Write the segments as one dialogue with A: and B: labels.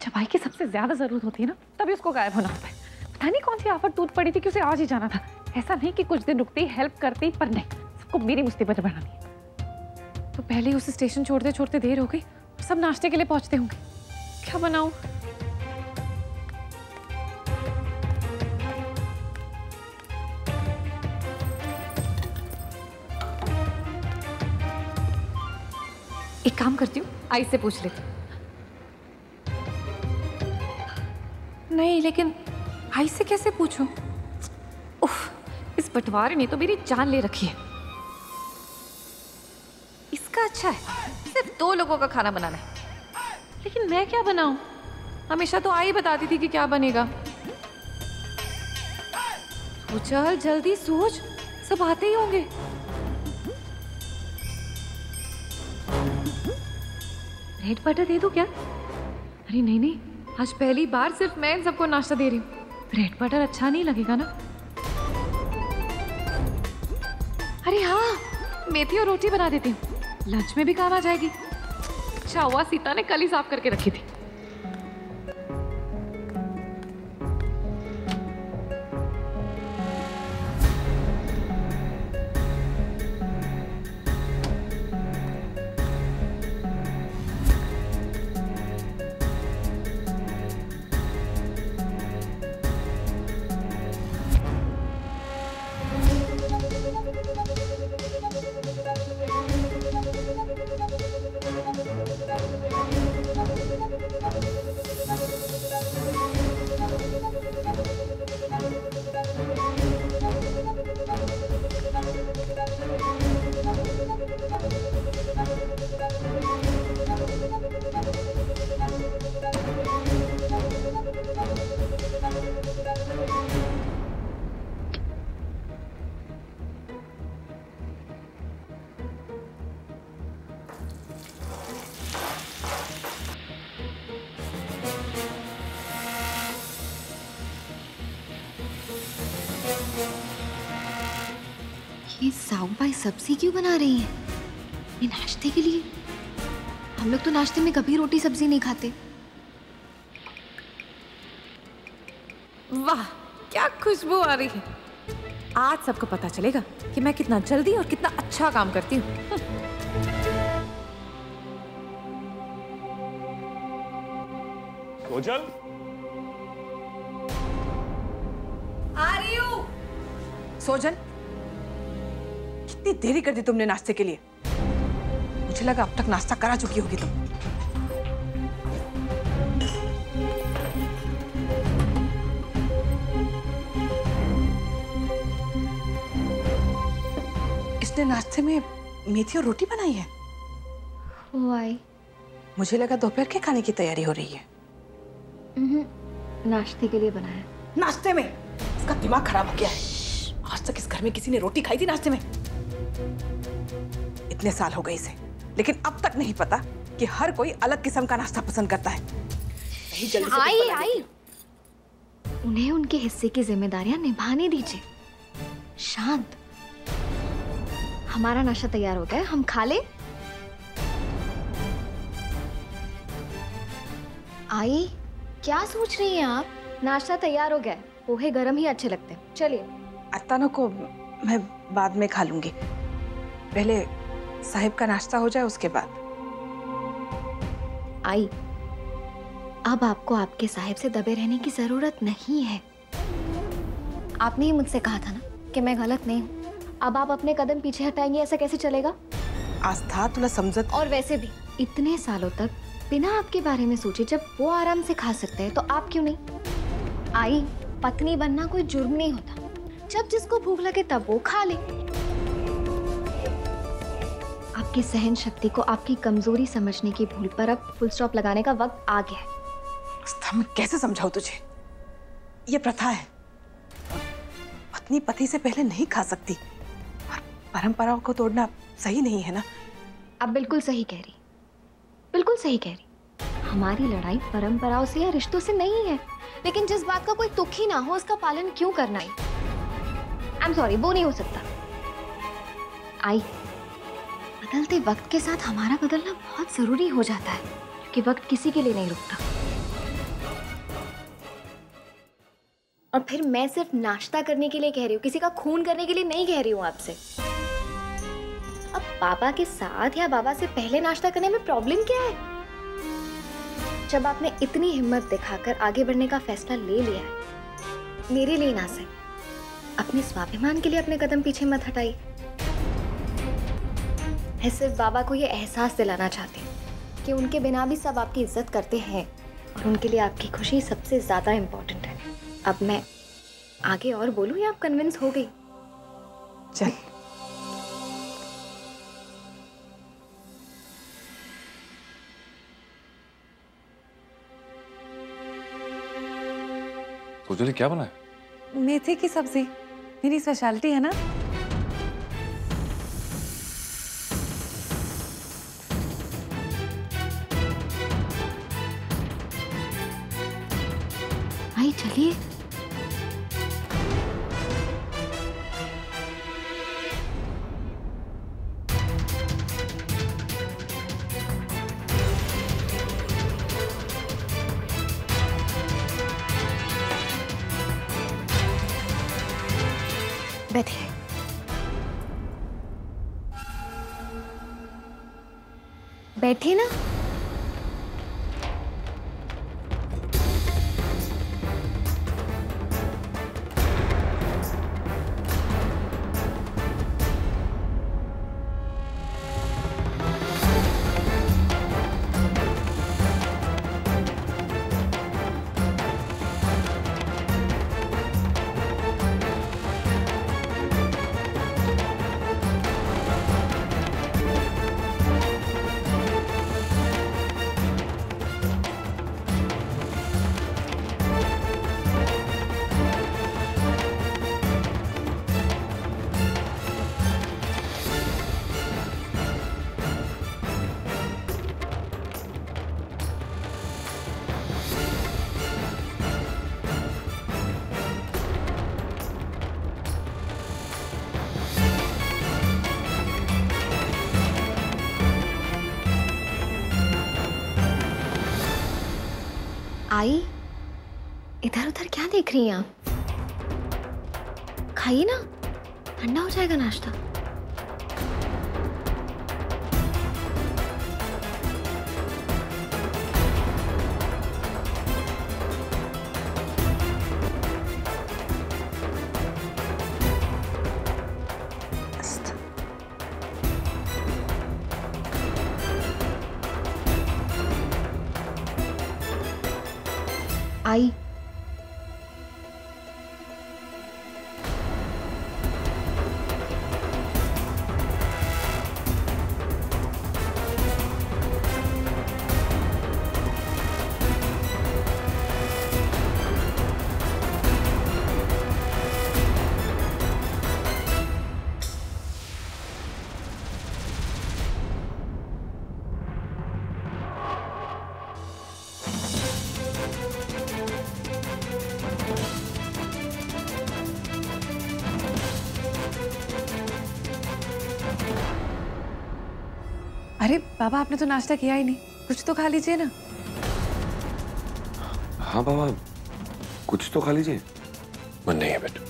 A: जब भाई की सबसे ज्यादा जरूरत होती है ना, तभी उसको गायब होना होता है। पता नहीं कौन सी आफत टूट पड़ी थी कि उसे आज ही जाना था। ऐसा नहीं कि कुछ दिन रुकती, हेल्प करती, पर नहीं, सबको मेरी मुसीबत बनानी है। तो पहले ही उसे स्टेशन छोड़ते छोड़ते देर हो गई, सब नाश्ते के लिए पहुंचते होंगे। क्या बनाऊं? एक काम करती हूँ, आई से पूछ लेती हूँ। नहीं, लेकिन आई से कैसे पूछूं? उफ, इस बंटवारे ने तो मेरी जान ले रखी है। इसका अच्छा है, सिर्फ 2 लोगों का खाना बनाना है। लेकिन मैं क्या बनाऊं? हमेशा तो आई बताती थी कि क्या बनेगा। तो चल जल्दी सोच, सब आते ही होंगे। ब्रेड बटर दे दो क्या? अरे नहीं नहीं, आज पहली बार सिर्फ मैं इन सबको नाश्ता दे रही हूँ। ब्रेड बटर अच्छा नहीं लगेगा ना? अरे हाँ, मेथी और रोटी बना देती हूँ, लंच में भी काम आ जाएगी। अच्छा हुआ सीता ने कल ही साफ करके रखी थी।
B: ये साऊ भाई सब्जी क्यों बना रही हैं? ये नाश्ते के लिए? हम लोग तो नाश्ते में कभी रोटी सब्जी नहीं खाते।
A: वाह, क्या खुशबू आ रही है। आज सबको पता चलेगा कि मैं कितना जल्दी और कितना अच्छा काम करती हूँ।
C: सोजल,
D: आ रही हूँ। सोजन, कितनी देरी कर दी तुमने नाश्ते के लिए? मुझे लगा अब तक नाश्ता करा चुकी होगी तुम। इसने नाश्ते में मेथी और रोटी बनाई है?
B: वाई,
D: मुझे लगा दोपहर के खाने की तैयारी हो रही है।
B: नाश्ते के लिए बनाया।
D: नाश्ते में? इसका दिमाग खराब हो गया है। आज तक इस घर में किसी ने रोटी खाई थी नाश्ते में? इतने साल हो गए इसे, लेकिन अब तक नहीं पता कि हर कोई अलग किस्म का नाश्ता पसंद करता है। नहीं, जल्दी से
B: आई आई, उन्हें उनके हिस्से की जिम्मेदारियां निभाने दीजिए। शांत। हमारा नाश्ता तैयार हो गया है, हम खा ले। आई, क्या सोच रही हैं आप? नाश्ता तैयार हो गया है, पोहे गरम ही अच्छे लगते हैं। चलिए।
D: अत्तानो को मैं बाद में खा लूंगी, पहले साहिब का नाश्ता हो जाए उसके बाद।
B: आई, अब आपको आपके साहिब से दबे रहने की जरूरत नहीं है। आपने ही मुझसे कहा था ना कि मैं गलत नहीं हूँ। अब आप अपने कदम पीछे हटाएंगे, ऐसा कैसे चलेगा?
D: आस्था तुला समझत।
B: और वैसे भी इतने सालों तक बिना आपके बारे में सोचे जब वो आराम से खा सकते हैं तो आप क्यों नहीं? आई, पत्नी बनना कोई जुर्म नहीं होता। जब जिसको भूख लगे तब वो खा ले। आपकी सहन शक्ति को आपकी कमजोरी समझने की भूल पर अब फुल स्टॉप लगाने का वक्त आ गया है।
D: आस्था, मैं कैसे समझाऊं तुझे? ये प्रथा है, पत्नी पति से पहले नहीं खा सकती। और परंपराओं को तोड़ना सही नहीं है ना?
B: आप बिल्कुल सही कह रही, बिल्कुल सही कह रही। हमारी लड़ाई परंपराओं से या रिश्तों से नहीं है, लेकिन जिस बात का कोई तुक ही ना हो उसका पालन क्यों करना है? आई एम सॉरी, वो नहीं हो सकता। आई, बदलते वक्त के साथ हमारा बदलना बहुत जरूरी हो जाता है, क्योंकि वक्त किसी के लिए नहीं रुकता। और फिर मैं सिर्फ नाश्ता करने के लिए कह रही हूँ, किसी का खून करने के लिए नहीं कह रही हूँ आपसे। अब बाबा के साथ या बाबा से पहले नाश्ता करने में प्रॉब्लम क्या है? जब आपने इतनी हिम्मत दिखाकर आगे बढ़ने का फैसला ले लिया है, मेरे लिए ना सही, अपने स्वाभिमान के लिए अपने कदम पीछे मत हटाइए। मैं सिर्फ बाबा को ये एहसास दिलाना चाहती हूँ कि उनके बिना भी सब आपकी इज्जत करते हैं और उनके लिए आपकी खुशी सबसे ज्यादा इम्पोर्टेंट है। अब मैं आगे और बोलूं या आप कन्विंस हो गई?
D: चल।
C: तो चलिए क्या बना है?
A: मेथी की सब्जी, मेरी स्पेशलिटी है ना।
B: आई चलिए। बैठिए। बैठिए ना। आई, इधर उधर क्या देख रही हैं आप? खाइए ना, ठंडा हो जाएगा नाश्ता। आई,
A: अरे बाबा, आपने तो नाश्ता किया ही नहीं, कुछ तो खा लीजिए ना।
C: हाँ बाबा, कुछ तो खा लीजिए। मन नहीं है बेटा।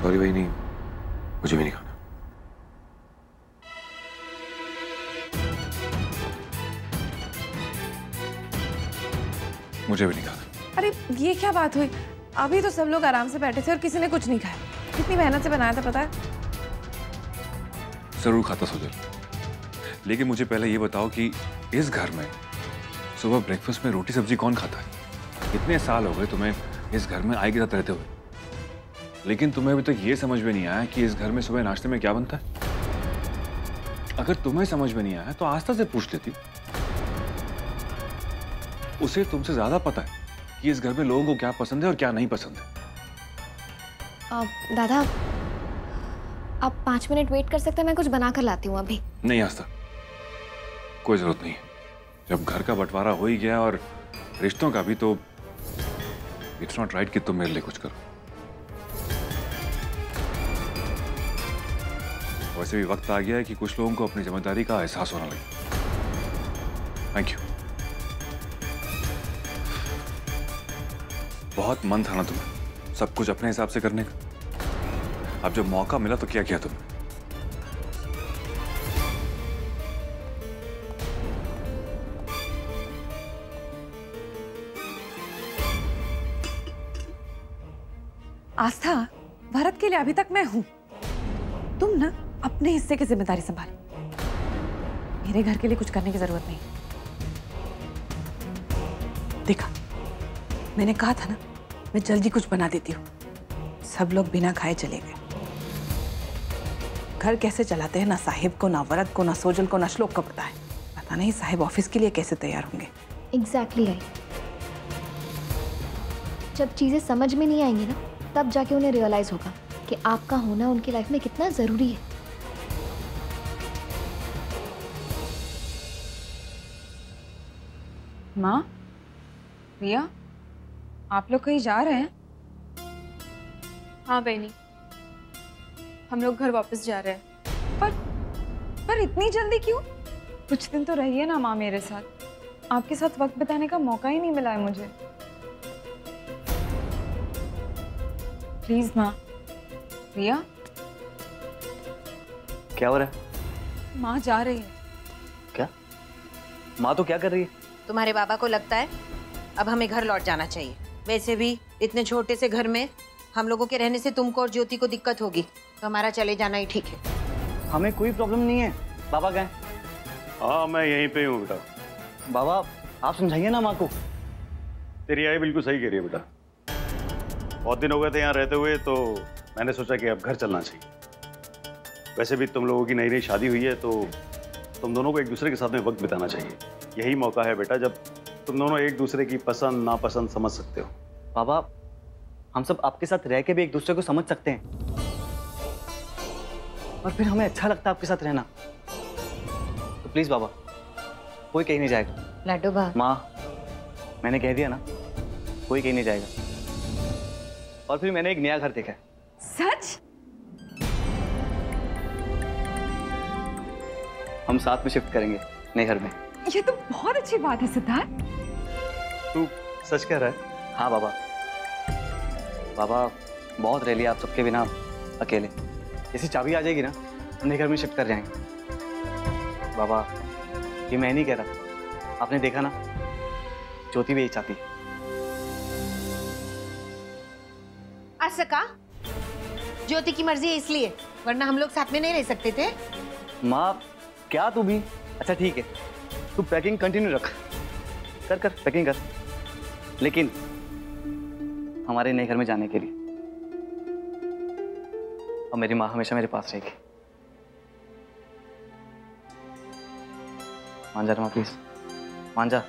C: सॉरी भाई, नहीं, मुझे भी नहीं खाना। मुझे भी नहीं खाना।
A: अरे ये क्या बात हुई? अभी तो सब लोग आराम से बैठे थे और किसी ने कुछ नहीं खाया। कितनी मेहनत से बनाया था पता है?
C: जरूर खाता सोजल, लेकिन मुझे पहले ये बताओ कि इस घर में सुबह ब्रेकफास्ट में रोटी सब्जी कौन खाता है? इतने साल हो गए तुम्हें इस घर में आई के साथ रहते हुए, लेकिन तुम्हें अभी तक ये समझ में नहीं आया कि इस घर में सुबह नाश्ते में क्या बनता है। अगर तुम्हें समझ में नहीं आया तो आस्था से पूछ लेती। उसे तुमसे ज्यादा पता है कि इस घर में लोगों को क्या पसंद है और क्या नहीं पसंद है।
B: दादा, आप 5 मिनट वेट कर सकते हैं? मैं कुछ बना कर लाती हूँ अभी।
C: नहीं आस्था, कोई जरूरत नहीं है। जब घर का बंटवारा हो ही गया और रिश्तों का भी, तो इट्स नॉट राइट कि तुम मेरे लिए कुछ करो। वैसे भी वक्त आ गया है कि कुछ लोगों को अपनी जिम्मेदारी का एहसास होना लगे। Thank you. बहुत मन था ना तुम्हें सब कुछ अपने हिसाब से करने का। अब जब मौका मिला तो क्या किया तुमने?
A: आस्था, भरत के लिए अभी तक मैं हूं। तुम ना अपने हिस्से की जिम्मेदारी संभाल। मेरे घर के लिए कुछ करने की जरूरत नहीं।
D: देखा, मैंने कहा था ना, मैं जल्दी कुछ बना देती हूँ। सब लोग बिना खाए चले गए। घर कैसे चलाते हैं ना साहिब को, ना वरद को, ना सोजल को, ना श्लोक को पता है। पता नहीं साहिब ऑफिस के लिए कैसे तैयार होंगे।
B: Exactly I. जब चीजें समझ में नहीं आएंगी ना, तब जाके उन्हें रियलाइज होगा कि आपका होना उनकी लाइफ में कितना जरूरी है।
E: माँ, रिया, आप लोग कहीं जा रहे हैं?
F: हाँ बहनी, हम लोग घर वापस जा रहे हैं।
E: पर इतनी जल्दी क्यों? कुछ दिन तो रहिए ना माँ मेरे साथ। आपके साथ वक्त बिताने का मौका ही नहीं मिला है मुझे। प्लीज माँ। रिया,
G: क्या हो रहा है?
E: माँ जा रही है।
G: क्या? माँ तो क्या कर रही है?
H: तुम्हारे बाबा को लगता है अब हमें घर लौट जाना चाहिए। वैसे भी इतने छोटे से घर में हम लोगों के रहने से तुमको और ज्योति को दिक्कत होगी, तो हमारा चले जाना ही ठीक है।
G: हमें कोई प्रॉब्लम नहीं है। बाबा गए?
I: हाँ, मैं यहीं पे हूँ बेटा।
G: बाबा आप समझाइए ना माँ को।
I: तेरी आई बिल्कुल सही कह रही है बेटा। बहुत दिन हो गए थे यहाँ रहते हुए, तो मैंने सोचा कि अब घर चलना चाहिए। वैसे भी तुम लोगों की नई नई शादी हुई है, तो तुम दोनों को एक दूसरे के साथ में वक्त बिताना चाहिए। यही मौका है बेटा जब तुम दोनों एक दूसरे की पसंद नापसंद समझ सकते हो।
G: बाबा हम सब आपके साथ रह के भी एक दूसरे को समझ सकते हैं, और फिर हमें अच्छा लगता है आपके साथ रहना। तो प्लीज बाबा, कोई कहीं नहीं जाएगा।
H: लाडो बा,
G: माँ मैंने कह दिया ना, कोई कहीं नहीं जाएगा। और फिर मैंने एक नया घर देखा है।
E: सच?
G: हम साथ में शिफ्ट करेंगे नए घर में।
E: ये तो बहुत अच्छी बात है सिद्धार्थ।
I: तू सच कह रहा है?
G: हाँ बाबा। बाबा बहुत रह लिया आप सबके बिना अकेले। जैसी चाबी आ जाएगी ना, हम नए घर में शिफ्ट कर जाएंगे। बाबा ये मैं नहीं कह रहा, आपने देखा ना, ज्योति भी यही चाहती है।
H: सका ज्योति की मर्जी है इसलिए, वरना हम लोग साथ में नहीं रह सकते थे।
G: माँ क्या तू भी? अच्छा ठीक है, तू पैकिंग कंटिन्यू रख, कर पैकिंग कर, लेकिन हमारे नए घर में जाने के लिए। और मेरी माँ हमेशा मेरे पास रहेगी। मान जा माँ, प्लीज मान जा।